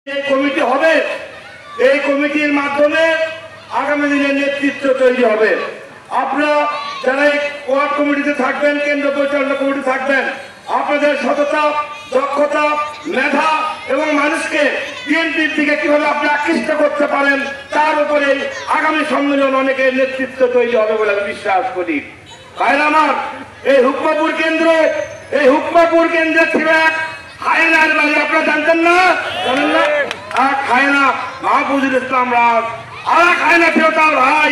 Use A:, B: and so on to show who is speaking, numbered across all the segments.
A: এই কমিটি হবে, এই কমিটির মাধ্যমে আগামী দিনে নেতৃত্ব তৈরি হবে। আপনারা যারা এই ওয়ার্ড কমিটিতে থাকবেন, কেন্দ্র পরিচালনা কমিটি থাকবেন, আপনাদের সততা, দক্ষতা, মেধা এবং মানুষকে বিএনপির দিকে কিভাবে আপনি আকৃষ্ট করতে পারেন তার উপরে আগামী সম্মেলন অনেকের নেতৃত্ব তৈরি হবে বলে আমি বিশ্বাস করি। ভাইরা আমার, এই হুকমাপুর কেন্দ্রে ছিল এক হায়নার বাড়ি, আপনারা জানতেন না? জানেন না? এক হায়না মাহবুবুল ইসলাম রাজ, আর এক হায়না ছিল তার ভাই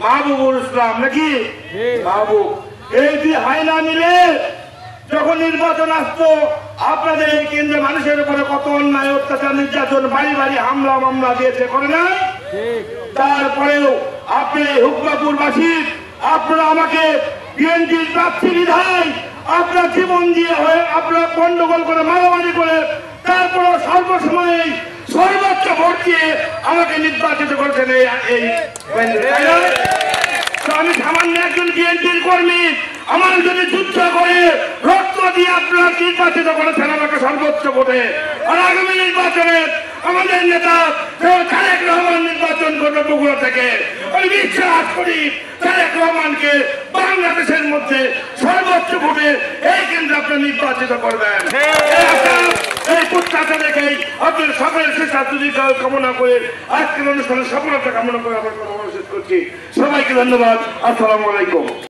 A: মাহবুবুল ইসলাম, নাকি মাহবুব। এই দুই হায়না মিলে যখন নির্বাচন আসতো, আপনাদের এই কেন্দ্রে মানুষের উপরে কত অন্যায়, অত্যাচার, নির্যাতন, বাড়ি বাড়ি হামলা মামলা দিয়েছে, করে না? তারপরেও আপনি হুকমাপুরবাসী, আপনারা আমাকে বিএনপির প্রার্থী বিধায় আপনার জীবন দিয়ে হয়ে আপনারা গন্ডগোল করে, মারামারি করে, তারপরে সর্বসময় সর্বোচ্চ ভোট দিয়ে আমাকে নির্বাচিত করেছেন। আমি সামান্য একজন বিএনপির কর্মী, আমার যদি যুদ্ধ করে রক্ত দিয়ে আপনারা নির্বাচিত করেছেন আমাকে সর্বোচ্চ ভোটে। আর আগামী নির্বাচনে আমাদের নেতা তারেক রহমান নির্বাচন করবে বগুড়া থেকে। আমি বিশ্বাস করি তারেক রহমানকে বাংলাদেশের মধ্যে সর্বোচ্চ ভোটে এই কেন্দ্রে আপনি নির্বাচিত করবেন। এই প্রত্যাশা দেখেই আপনার সকলের সুস্বাস্থ্য কামনা করে আজকের অনুষ্ঠানের সফলতা কামনা করে আমার কথা শেষ করছি। সবাইকে ধন্যবাদ। আসসালামু আলাইকুম।